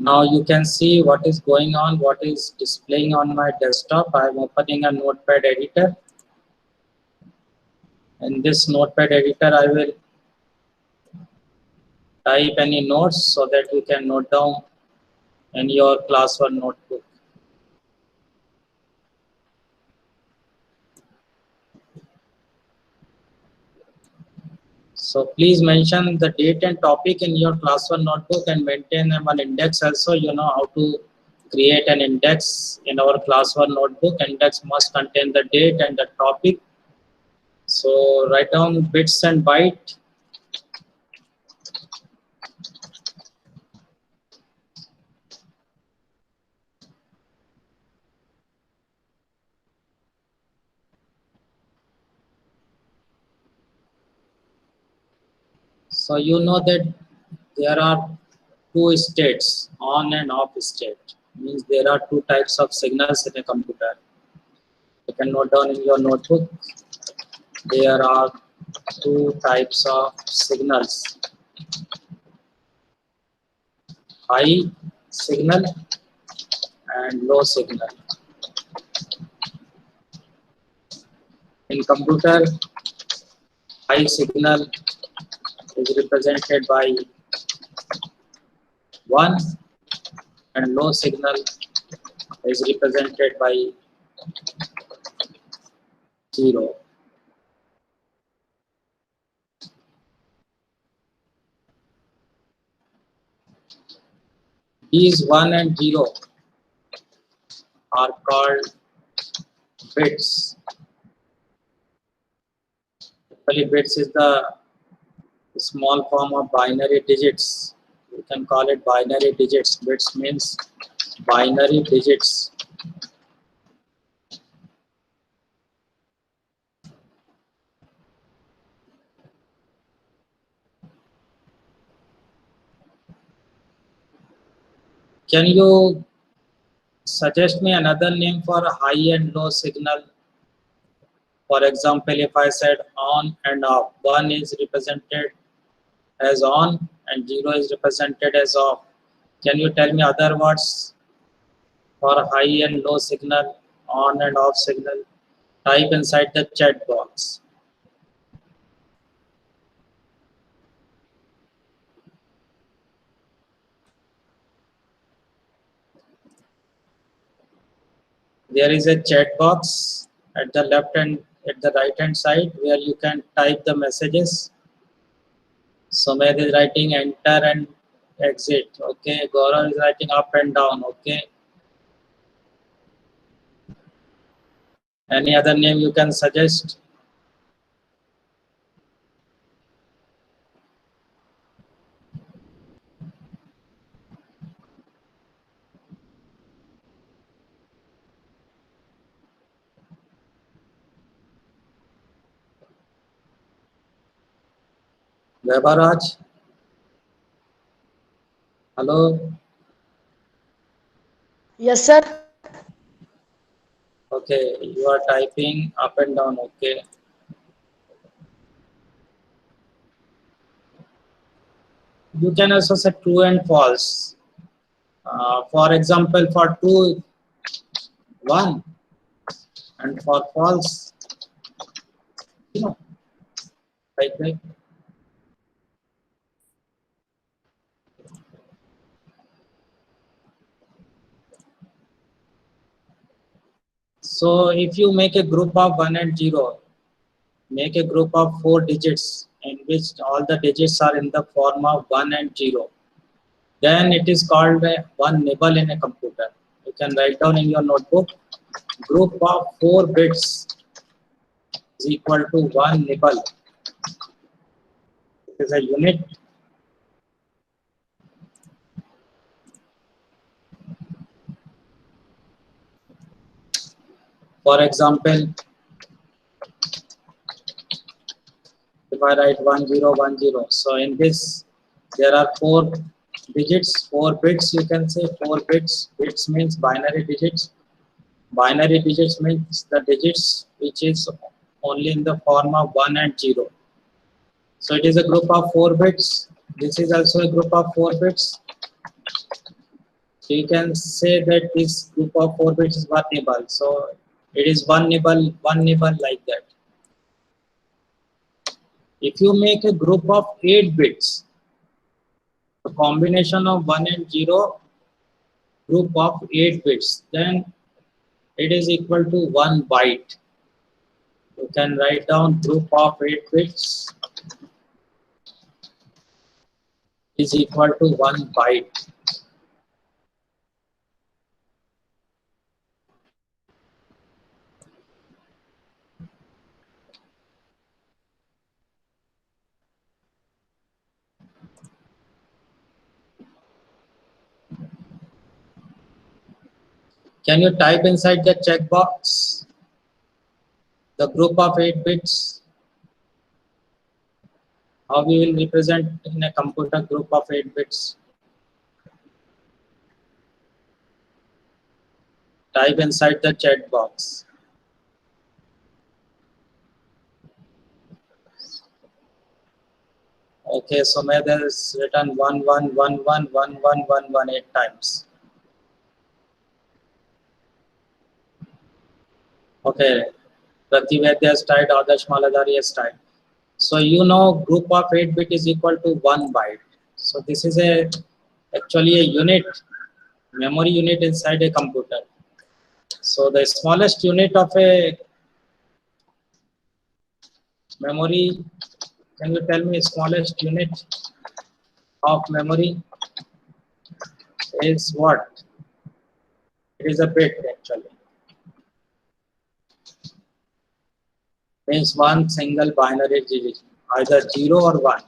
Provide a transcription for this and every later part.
Now you can see what is going on, what is displaying on my desktop. I am opening a notepad editor. In this notepad editor, I will type any notes so that you can note down in your class 1 notebook. So please mention the date and topic in your class 1 notebook and maintain an index also. You know how to create an index in our class 1 notebook. Index must contain the date and the topic. So write down bits and byte. So you know that there are two states, on and off state. Means there are two types of signals in a computer. You can note down in your notebook. There are two types of signals. High signal and low signal. In computer, high signal is represented by 1 and low signal is represented by 0. These 1 and 0 are called bits. Actually, bits is the small form of binary digits. You can call it binary digits. Bits means binary digits. Can you suggest me another name for a high and low signal? For example, if I said on and off, 1 is represented as on and 0 is represented as off. Can you tell me other words for high and low signal, on and off signal? Type inside the chat box. There is a chat box at the left and at the right hand side where you can type the messages. Sumedh is writing enter and exit. Okay. Gaurav is writing up and down. Okay. Any other name you can suggest? Vaibharaj? Hello? Yes, sir. Okay, you are typing up and down. Okay. You can also say true and false. For example, for true, 1, and for false, you know, like that. So if you make a group of 1 and 0, make a group of 4 digits in which all the digits are in the form of 1 and 0. Then it is called one nibble in a computer. You can write down in your notebook, group of 4 bits is equal to 1 nibble. It is a unit. For example, if I write 1010, so in this there are 4 digits, 4 bits, you can say 4 bits. Bits means binary digits. Binary digits means the digits which is only in the form of 1 and 0. So it is a group of 4 bits. This is also a group of 4 bits. So you can say that this group of 4 bits is 1 nibble. So it is 1 nibble like that. If you make a group of 8 bits, the combination of 1 and 0 group of 8 bits, then it is equal to 1 byte. You can write down group of 8 bits is equal to 1 byte. Can you type inside the checkbox the group of 8 bits? How we will represent in a computer group of 8 bits? Type inside the chat box. Okay, so Sumedh is written 11111111 8 times. Okay, Prativedya has typed, Adarsh Maladari has typed. So you know group of 8 bit is equal to 1 byte. So this is actually a unit, memory unit inside a computer. So the smallest unit of a memory, can you tell me smallest unit of memory is what? It is a bit actually. Means one single binary digit, either 0 or 1.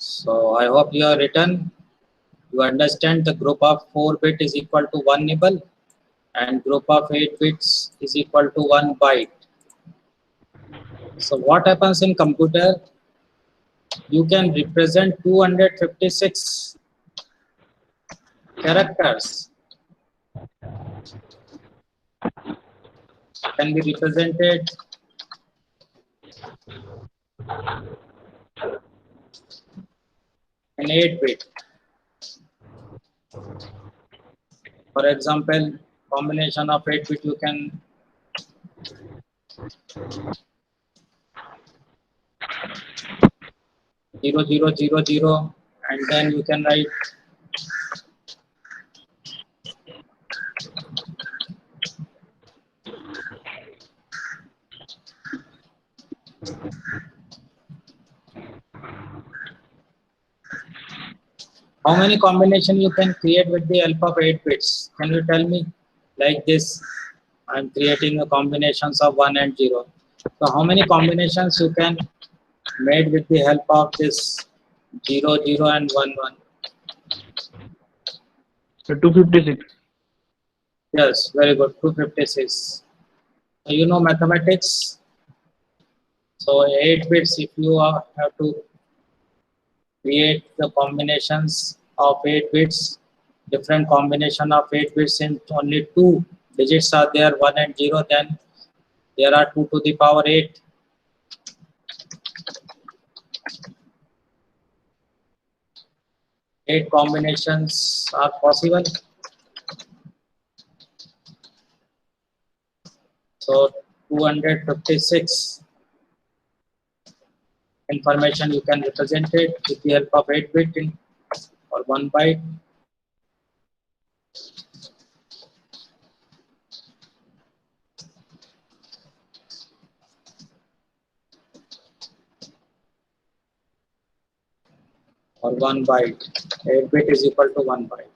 So I hope you are written. You understand the group of 4 bit is equal to 1 nibble and group of 8 bits is equal to 1 byte. So what happens in computer? You can represent 256 characters can be represented in 8 bit. For example, combination of 8 bit you can zero zero zero zero, and then you can write how many combination you can create with the help of 8 bits. Can you tell me? Like this, I'm creating a combinations of 1 and 0. So how many combinations you can made with the help of this 0 0 and 1 1? 256. Yes, very good. 256. So you know mathematics. So 8 bits, if you have to create the combinations of 8 bits, different combination of 8 bits in only 2 digits are there, 1 and 0, then there are 2 to the power 8. Eight combinations are possible. So 256 information you can represent it with the help of 8 bit or 1 byte. Or 1 byte. 8 bit is equal to 1 byte.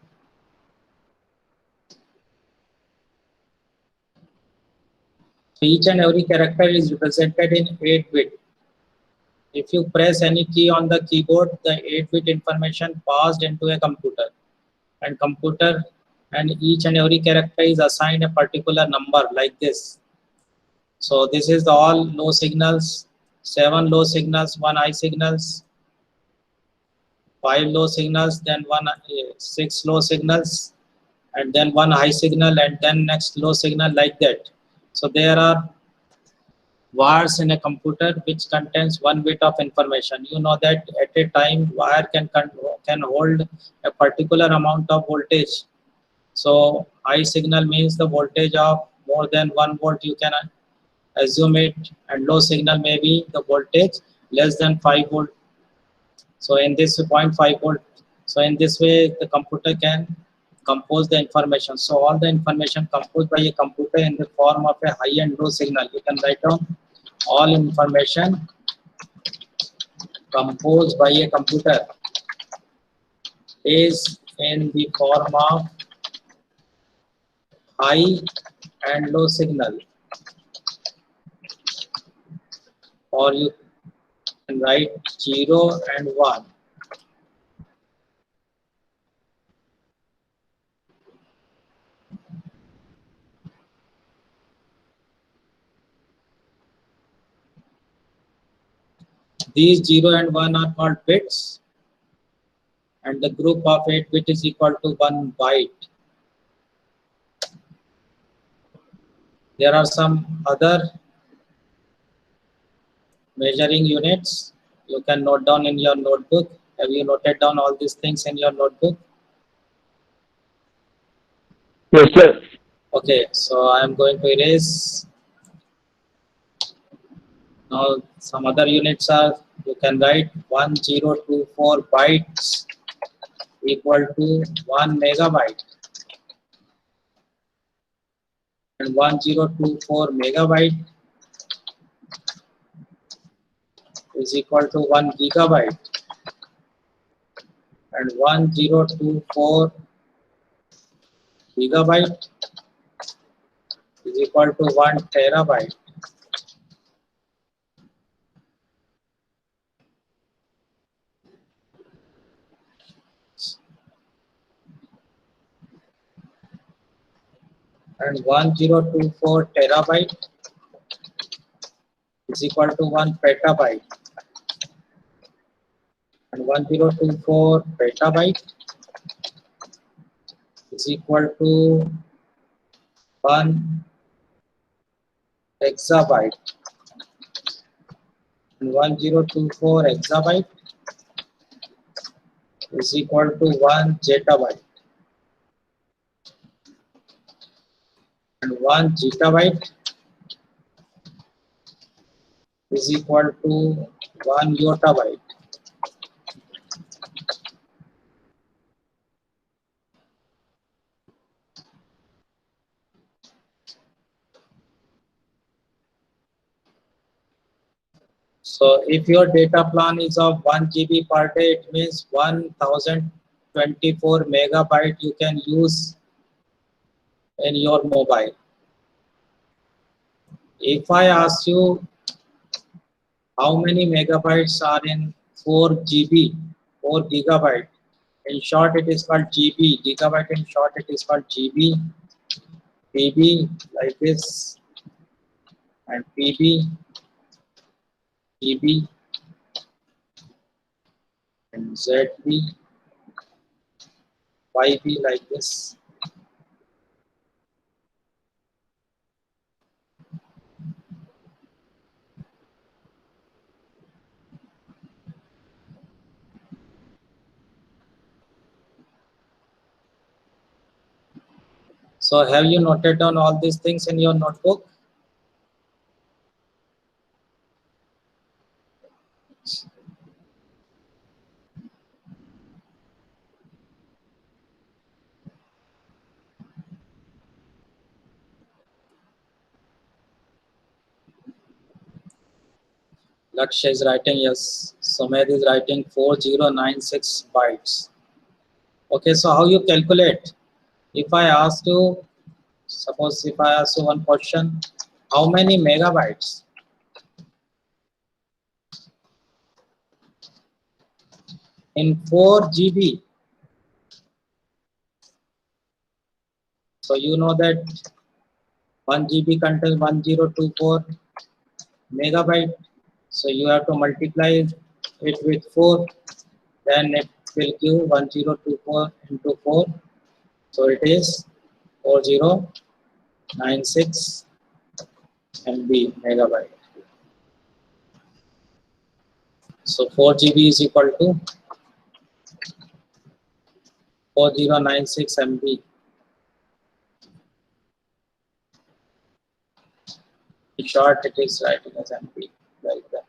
So each and every character is represented in 8 bit. If you press any key on the keyboard, the 8 bit information passed into a computer, and computer and each and every character is assigned a particular number like this. So this is the all low signals, 7 low signals, 1 high signals, 5 low signals, then 6 low signals, and then 1 high signal, and then next low signal, like that. So there are wires in a computer which contains 1 bit of information. You know that at a time wire can hold a particular amount of voltage. So high signal means the voltage of more than 1 volt you can assume it, and low signal may be the voltage less than 5 volt. So in this 0.5 volt. So in this way the computer can compose the information. So all the information composed by a computer in the form of a high and low signal. You can write down all information composed by a computer is in the form of high and low signal, or you can write 0 and 1. These 0 and 1 are called bits, and the group of 8 bit is equal to 1 byte. There are some other measuring units you can note down in your notebook. Have you noted down all these things in your notebook? Yes, sir. Okay, so I am going to erase. Now some other units are, you can write 1024 bytes equal to 1 megabyte, and 1024 megabyte is equal to 1 gigabyte, and 1024 gigabyte is equal to 1 terabyte. And 1024 terabyte is equal to 1 petabyte, and 1024 petabyte is equal to 1 exabyte, and 1024 exabyte is equal to 1 zettabyte, and 1 gigabyte is equal to 1 yottabyte. So if your data plan is of 1 GB per day, it means 1024 megabyte you can use in your mobile. If I ask you how many megabytes are in 4 GB, 4 gigabyte, in short it is called GB, gigabyte in short it is called GB, PB like this, and PB, GB, and ZB, YB like this. So have you noted down all these things in your notebook? Lakshya is writing yes. Sumedh is writing 4096 bytes. Okay, so how you calculate? If I ask you, suppose if I ask you one question, how many megabytes? In 4 GB, So you know that 1 GB contains 1024 megabyte. So you have to multiply it with 4, then it will give 1024 into 4. So it is 4096 MB megabyte. So 4 GB is equal to 4096 MB. In short, it is writing as MB like that.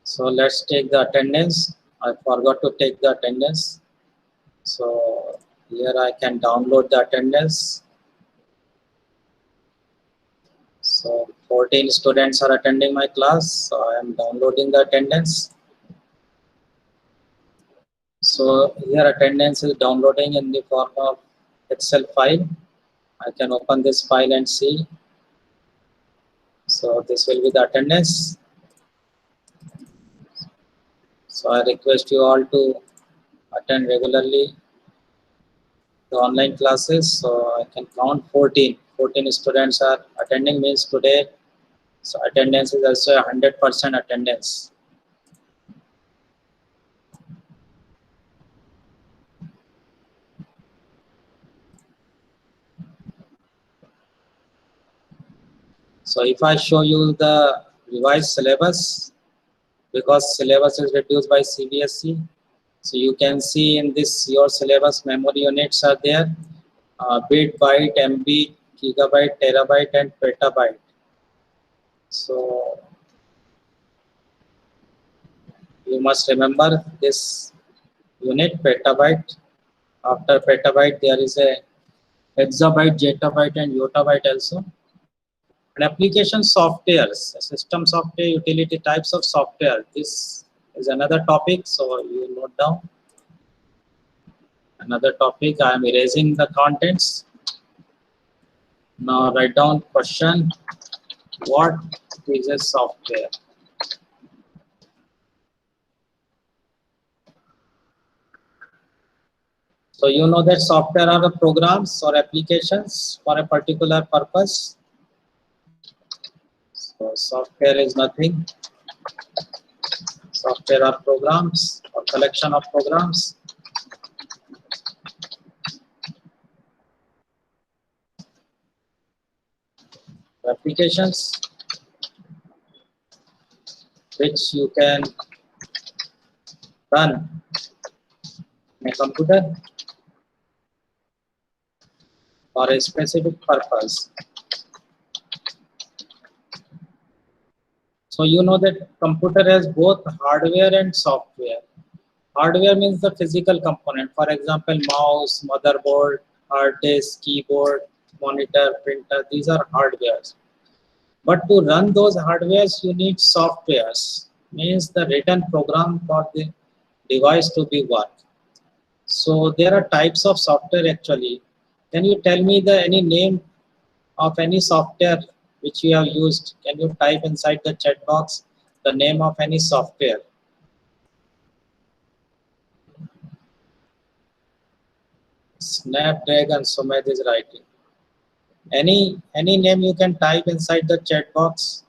So let's take the attendance. I forgot to take the attendance. So here I can download the attendance. So 14 students are attending my class. So I am downloading the attendance. So here attendance is downloading in the form of Excel file. I can open this file and see. So this will be the attendance. So I request you all to attend regularly the online classes. So I can count 14. 14 students are attending means today. So attendance is also 100% attendance. So if I show you the revised syllabus, because syllabus is reduced by CBSE, so you can see in this your syllabus memory units are there, bit, byte, MB, gigabyte, terabyte and petabyte. So you must remember this unit petabyte. After petabyte there is a exabyte, zettabyte and yottabyte also. And application softwares, system software, utility types of software. This is another topic, so you note down. Another topic, I am erasing the contents. Now write down question, what is a software? So you know that software are the programs or applications for a particular purpose. So software is nothing. Software are programs or collection of programs. Applications which you can run in a computer for a specific purpose. So you know that computer has both hardware and software. Hardware means the physical component. For example, mouse, motherboard, hard disk, keyboard, monitor, printer. These are hardwares. But to run those hardwares, you need softwares. Means the written program for the device to be work. So there are types of software actually. Can you tell me any name of any software which you have used? Can you type inside the chat box the name of any software? Snapdragon, Sumedh is writing. Any name you can type inside the chat box.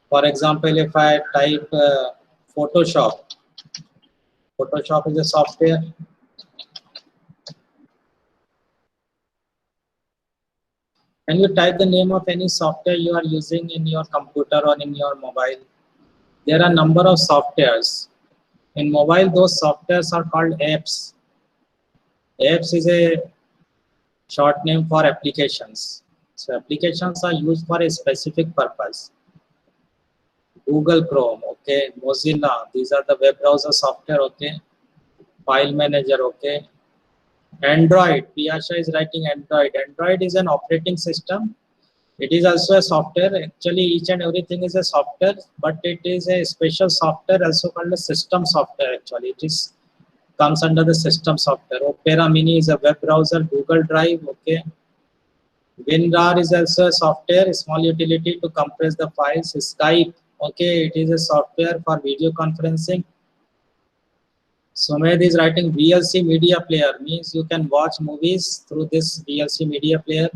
For example, if I type Photoshop. Photoshop is a software. Can you type the name of any software you are using in your computer or in your mobile? There are a number of softwares. In mobile, those softwares are called apps. Apps is a short name for applications. So applications are used for a specific purpose. Google Chrome, okay, Mozilla, these are the web browser software, okay. File manager, okay. Android, Priyasha is writing Android. Android is an operating system. It is also a software. Actually, each and everything is a software, but it is a special software also called a system software. Actually, it is comes under the system software. Opera Mini is a web browser. Google Drive, okay. WinRAR is also a software, a small utility to compress the files. Skype, okay, it is a software for video conferencing. Sumedh is writing VLC media player, means you can watch movies through this VLC media player.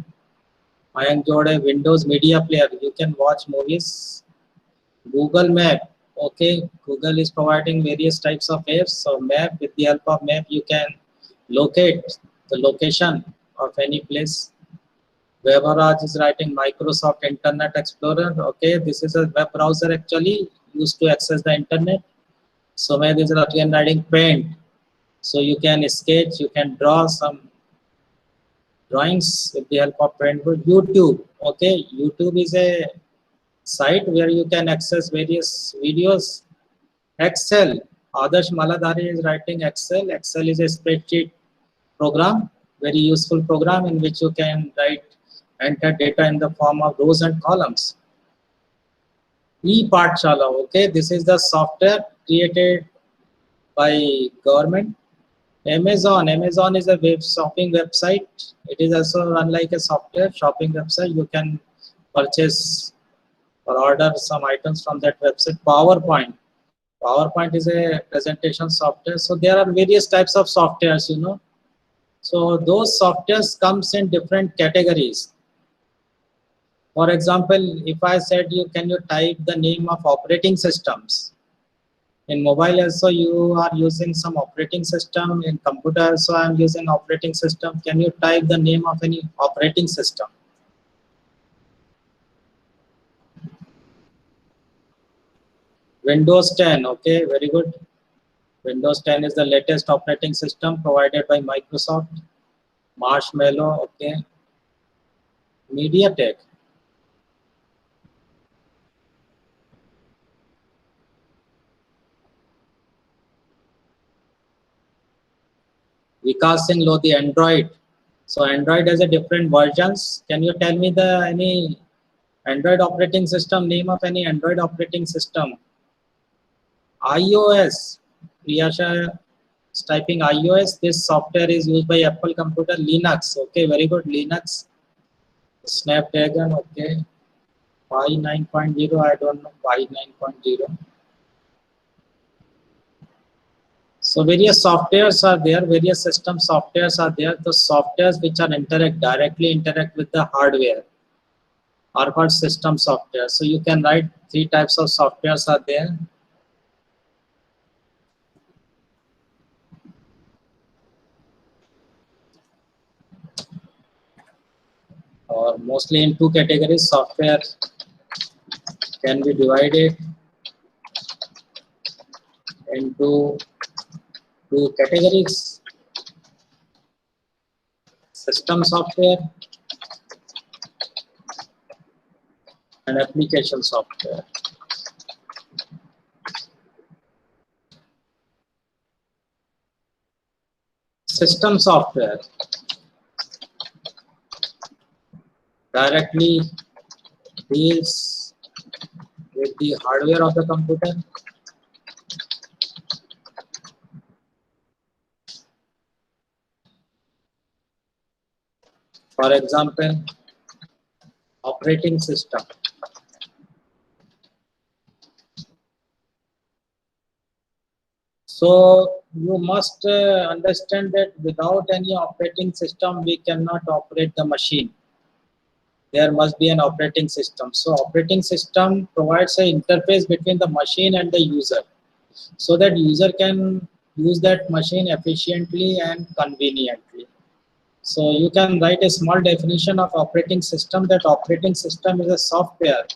Mayank Jode, Windows media player, you can watch movies. Google Map, okay, Google is providing various types of apps. So map, with the help of map, you can locate the location of any place. Webaraj is writing Microsoft Internet Explorer. Okay, this is a web browser actually used to access the internet. Sumedh is again writing Paint. So you can sketch, you can draw some drawings with the help of Paint. YouTube, okay, YouTube is a site where you can access various videos. Excel, Adarsh Maladhari is writing Excel. Excel is a spreadsheet program, very useful program in which you can enter data in the form of rows and columns. ePathshala, okay, this is the software created by government. Amazon is a web shopping website. It is also run like a software shopping website. You can purchase or order some items from that website. PowerPoint is a presentation software. So there are various types of softwares, you know. So those softwares comes in different categories. For example, if I said you, can you type the name of operating systems? In mobile also you are using some operating system. In computer also I am using operating system. Can you type the name of any operating system? Windows 10, okay, very good. Windows 10 is the latest operating system provided by Microsoft. Marshmallow, okay. MediaTek. Vikas Singh Lodhi, Android. So Android has a different versions. Can you tell me the any Android operating system, name of any Android operating system? iOS. Priyasha is typing iOS. This software is used by Apple computer. Linux. Okay, very good. Linux. Snapdragon. Okay. Pi 9.0. I don't know. Pi 9.0. So various softwares are there. Various system softwares are there. The softwares which are directly interact with the hardware are called system software. So you can write three types of softwares are there. Or mostly in two categories. Software can be divided into two categories: system software and application software. System software directly deals with the hardware of the computer. For example, operating system. So you must understand that without any operating system, we cannot operate the machine. There must be an operating system. So operating system provides an interface between the machine and the user, so that user can use that machine efficiently and conveniently. So you can write a small definition of operating system, that operating system is a software,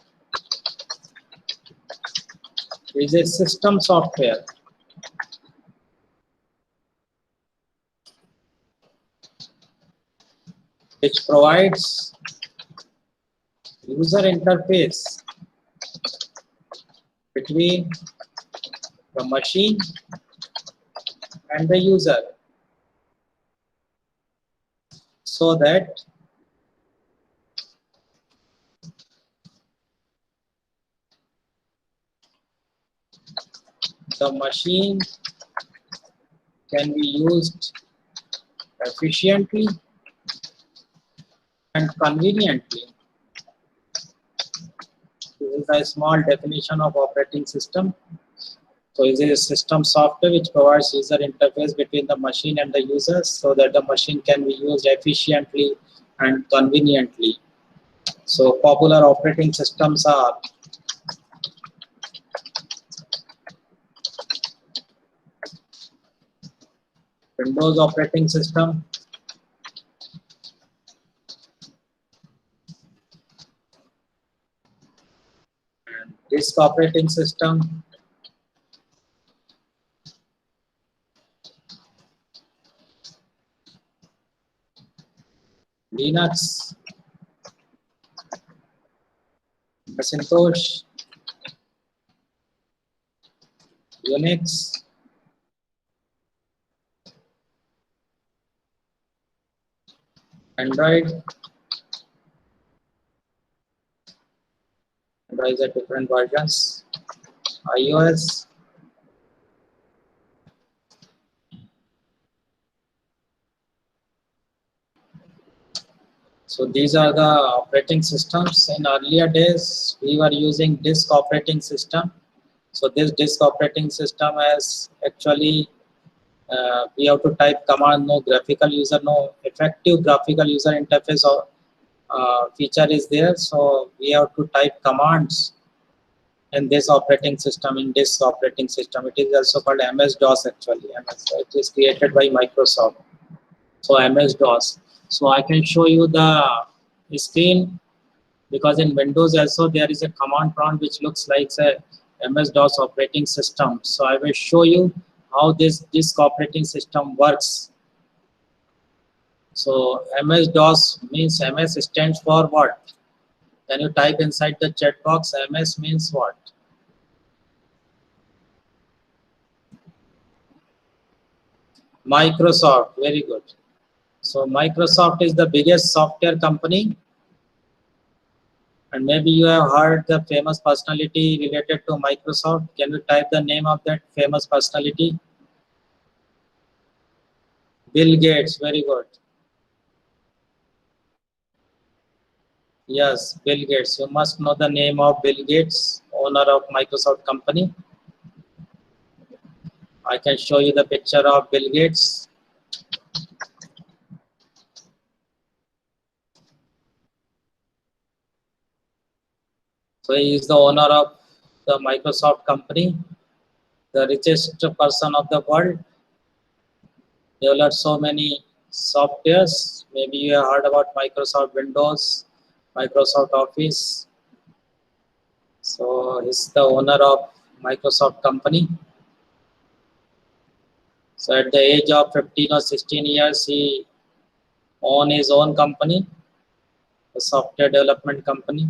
is a system software which provides user interface between the machine and the user, so that the machine can be used efficiently and conveniently. This is a small definition of operating system. So it is a system software which provides user interface between the machine and the users so that the machine can be used efficiently and conveniently. So popular operating systems are Windows operating system, and disk operating system, Linux, Macintosh, Unix, Android. Android are different versions, iOS, so these are the operating systems. In earlier days, we were using disk operating system. So this disk operating system has actually we have to type command, no graphical user, no effective graphical user interface or feature is there. So we have to type commands in this operating system, in this operating system. It is also called MS-DOS actually. It is created by Microsoft. So MS-DOS. So I can show you the screen because in Windows also there is a command prompt which looks like a MS-DOS operating system. So I will show you how this disk operating system works. So MS-DOS means MS stands for what? Can you type inside the chat box? MS means what? Microsoft. Very good. So Microsoft is the biggest software company, and maybe you have heard the famous personality related to Microsoft. Can you type the name of that famous personality? Bill Gates. Very good. Yes, Bill Gates. You must know the name of Bill Gates, owner of Microsoft company. I can show you the picture of Bill Gates. So he is the owner of the Microsoft company, the richest person of the world. Developed so many softwares. Maybe you have heard about Microsoft Windows, Microsoft Office. So he's the owner of Microsoft company. So at the age of 15 or 16 years, he owned his own company, a software development company.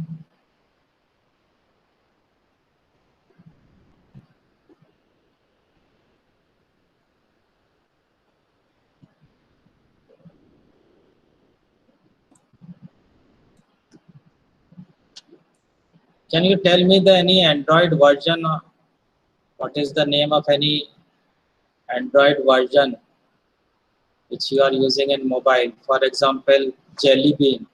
Can you tell me the any Android version? What is the name of any Android version which you are using in mobile? For example, Jelly Bean.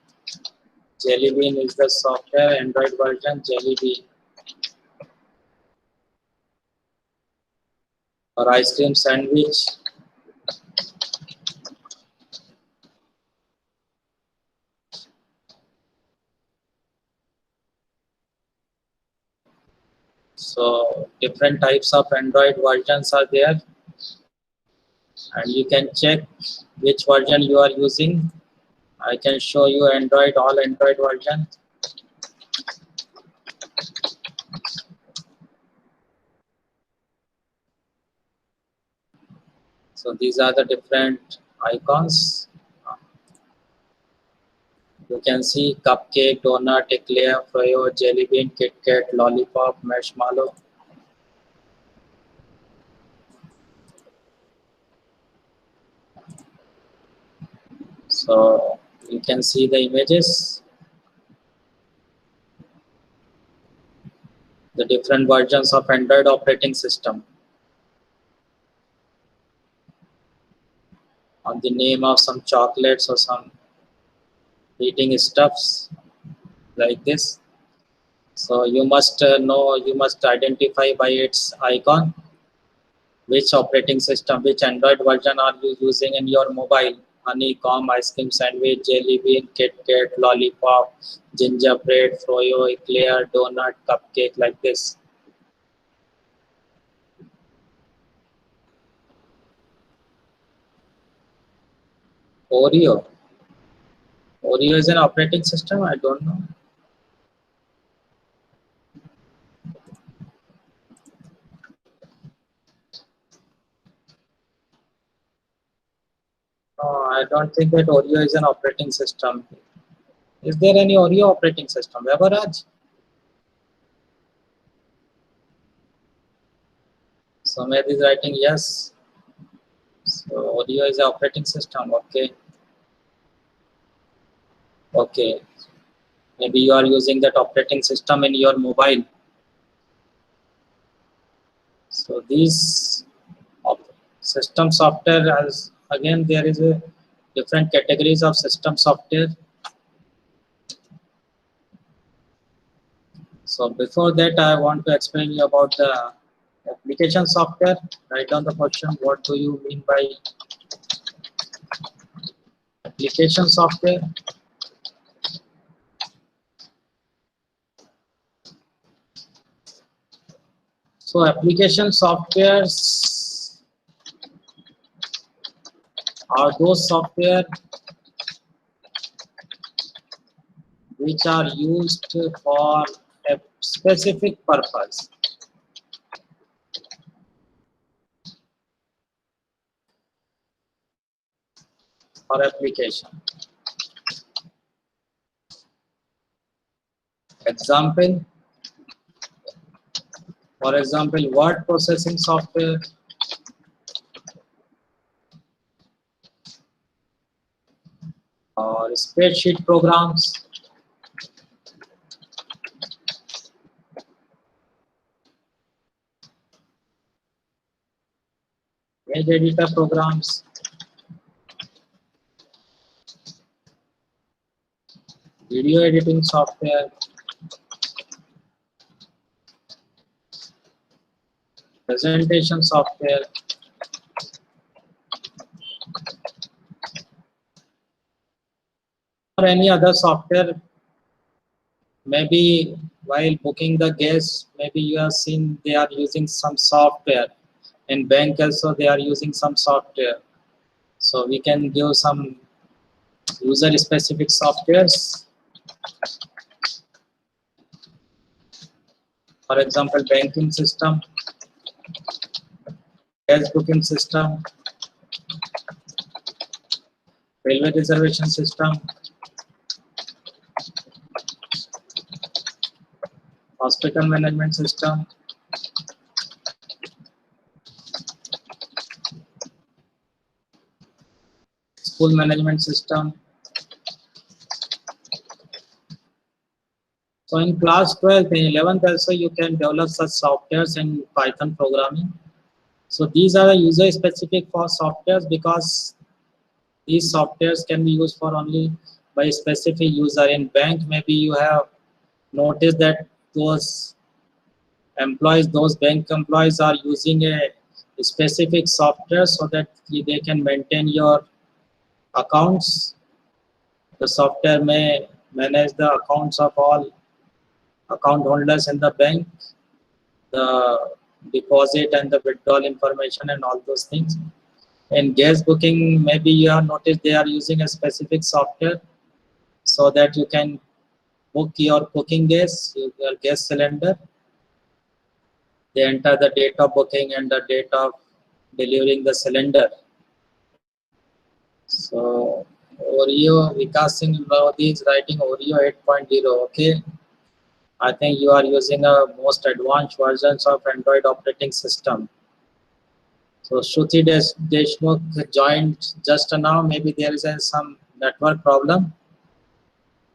Jelly Bean is the software Android version, Jelly Bean. Or ice cream sandwich. So different types of Android versions are there, and you can check which version you are using. I can show you Android, all Android version. So these are the different icons. You can see cupcake, donut, eclair, Froyo, jelly bean, Kit Kat, lollipop, marshmallow. So you can see the images, the different versions of Android operating system on the name of some chocolates or some eating stuffs like this. So you must know, you must identify by its icon which operating system, which Android version are you using in your mobile. Honeycomb, ice cream sandwich, jelly bean, Kit Kat, lollipop, gingerbread, froyo, eclair, donut, cupcake, like this. Oreo. Oreo is an operating system? I don't know. No, I don't think that Oreo is an operating system. Is there any Oreo operating system? Vaporaj? Sumedh is writing yes. So Oreo is an operating system. Okay. Okay. Maybe you are using that operating system in your mobile. So these system software, as again there is a different categories of system software. So before that, I want to explain you about the application software. Write down the question. What do you mean by application software? So application softwares are those software which are used for a specific purpose. For application. Example, for example, word processing software, or spreadsheet programs, page editor programs, video editing software, presentation software, or any other software. Maybe while booking the guest, maybe you have seen they are using some software. In bank also they are using some software. So we can give some user specific softwares. For example, banking system, guest booking system, railway reservation system, hospital management system, school management system. So in class 12th and 11th also you can develop such softwares in Python programming. So these are the user specific for softwares because these softwares can be used for only by specific user. In bank, maybe you have noticed that those employees, those bank employees are using a specific software so that they can maintain your accounts. The software may manage the accounts of all account holders in the bank, the deposit and the withdrawal information and all those things. In guest booking, maybe you have noticed they are using a specific software so that you can book your cooking gas, your gas cylinder. They enter the date of booking and the date of delivering the cylinder. So Oreo, Vikas Singh Lodi is writing Oreo 8.0. Okay, I think you are using a most advanced versions of Android operating system. So Shruti Deshmukh joined just now. Maybe there is some network problem.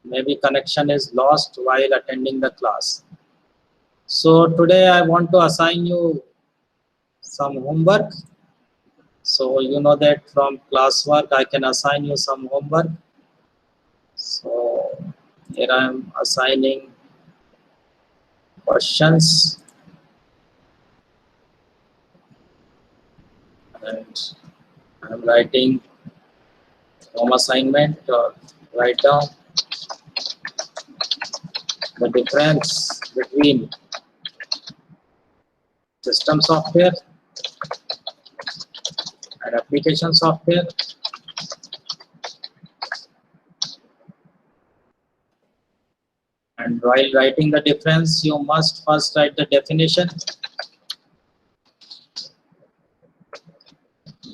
Maybe connection is lost while attending the class. So today I want to assign you some homework. So you know that from classwork I can assign you some homework. So here I am assigning questions, and I am writing home assignment, or write down the difference between system software and application software. And while writing the difference, you must first write the definition.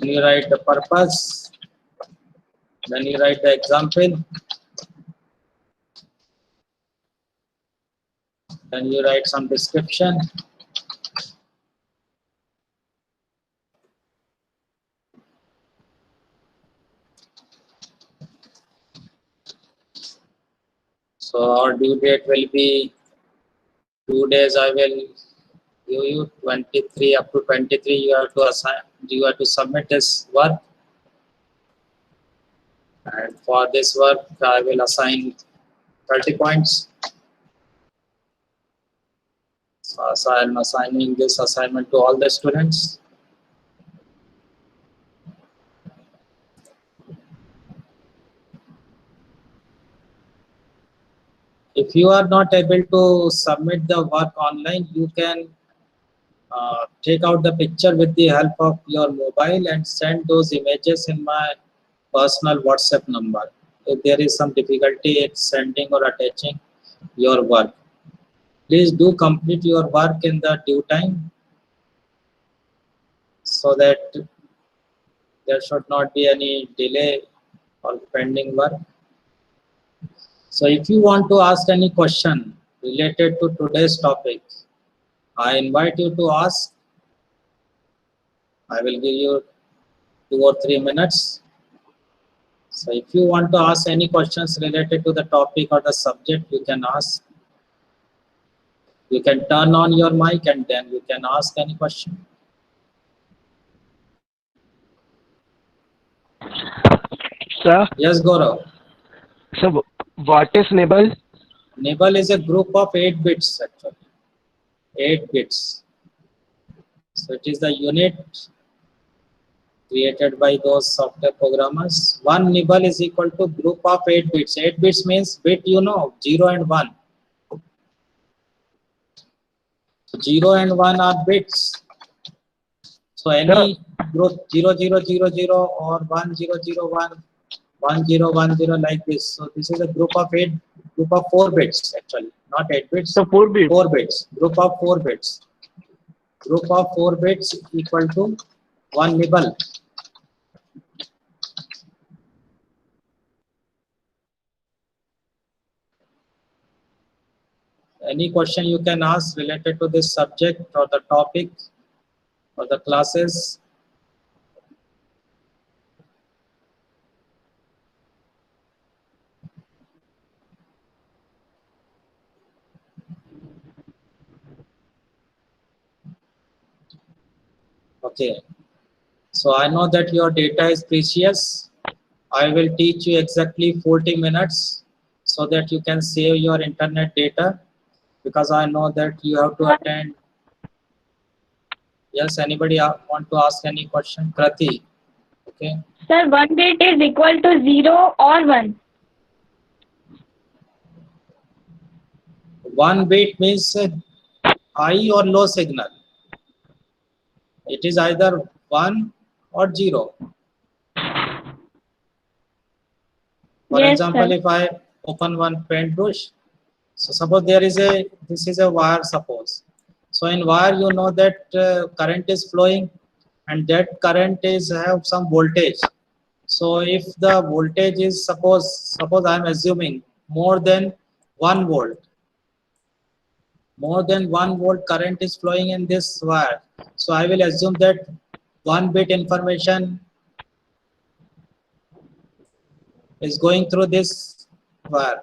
Then you write the purpose. Then you write the example. Then you write some description. So our due date will be 2 days. I will give you 23 up to 23. You have to assign. You have to submit this work. And for this work, I will assign 30 points. So I am assigning this assignment to all the students. If you are not able to submit the work online, you can take out the picture with the help of your mobile and send those images in my personal WhatsApp number. If there is some difficulty in sending or attaching your work, please do complete your work in the due time, so that there should not be any delay or pending work. So if you want to ask any question related to today's topic, I invite you to ask. I will give you 2 or 3 minutes. So if you want to ask any questions related to the topic or the subject, you can ask. You can turn on your mic and then you can ask any question. Sir, Yes, Gaurav. so what is Nibble? Nibble is a group of 8 bits actually. 8 bits. So it is the unit created by those software programmers. One nibble is equal to group of 8 bits. 8 bits means bit, 0 and 1. 0 and 1 are bits. So any group 0000 or 1001, 1010 like this. So this is a group of 4 bits actually, not 8 bits. So 4 bits. 4 bits. Group of 4 bits. Group of 4 bits equal to 1 nibble. Any question you can ask related to this subject or the topic or the classes? Okay. So I know that your data is precious. I will teach you exactly 40 minutes so that you can save your internet data, because I know that you have to attend. Yes, anybody want to ask any question? Krati. Okay. Sir, 1 bit is equal to 0 or 1. 1 bit means high or low signal. It is either 1 or 0. For Yes, example, sir. if I open one paintbrush, so suppose this is a wire, suppose. So in wire, you know that current is flowing, and that current have some voltage. So if the voltage is suppose I am assuming more than 1 volt, more than 1 volt current is flowing in this wire. So I will assume that 1 bit information is going through this wire,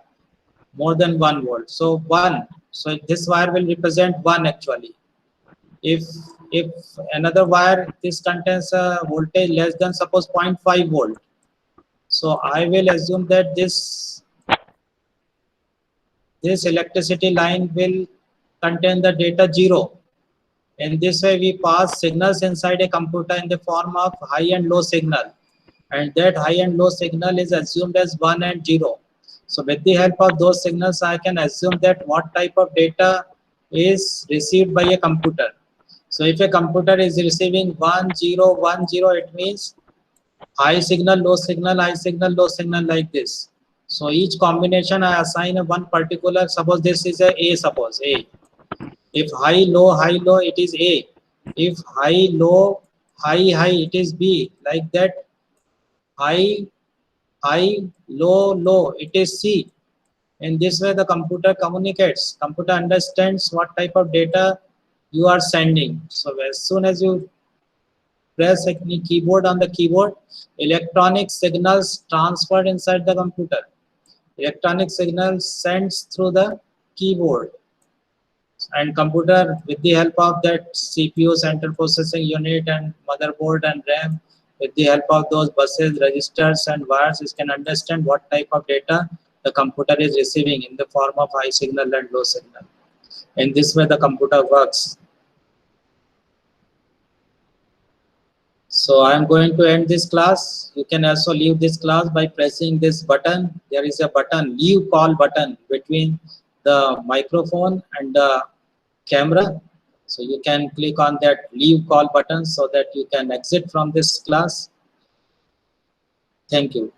more than 1 volt. So 1. So this wire will represent 1 actually. If another wire, this contains a voltage less than suppose 0.5 volt. So I will assume that this electricity line will contain the data 0. In this way, we pass signals inside a computer in the form of high and low signal, and that high and low signal is assumed as 1 and 0. So with the help of those signals, I can assume that what type of data is received by a computer. So if a computer is receiving 1 0 1 0, it means high signal, low signal, high signal, low signal, like this. So each combination I assign a one particular, suppose this is a suppose A. If high low, it is A. If high low, high, it is B. Like that, high low, it is C. In this way, the computer communicates. Computer understands what type of data you are sending. So as soon as you press a keyboard on the keyboard, electronic signals transferred inside the computer. Electronic signals sends through the keyboard, and computer, with the help of that CPU, central processing unit, and motherboard and RAM, with the help of those buses, registers and wires, it can understand what type of data the computer is receiving in the form of high signal and low signal. In this way, the computer works. So I am going to end this class. You can also leave this class by pressing this button. There is a button, leave call button, between the microphone and the camera. So you can click on that leave call button so that you can exit from this class. Thank you.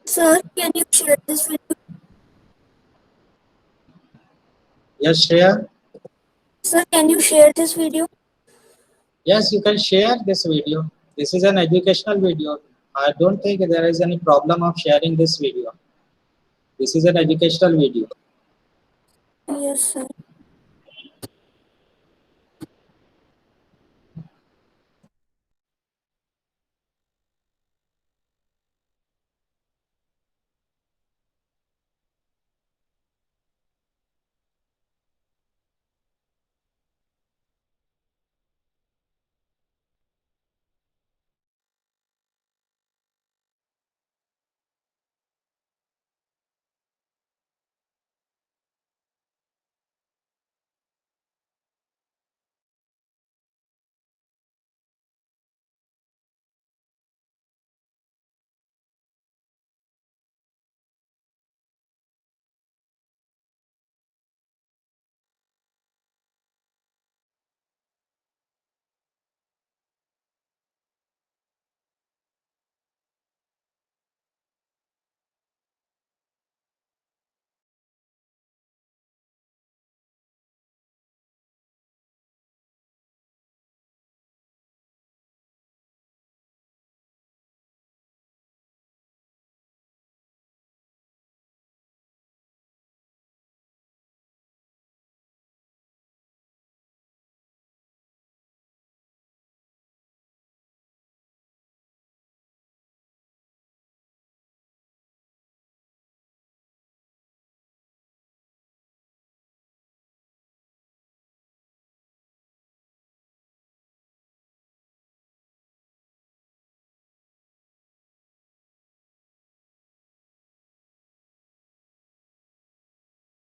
Sir, can you share this video? Yes, Shreya? Sir, can you share this video? Yes, you can share this video. This is an educational video. I don't think there is any problem of sharing this video. This is an educational video. Yes, sir.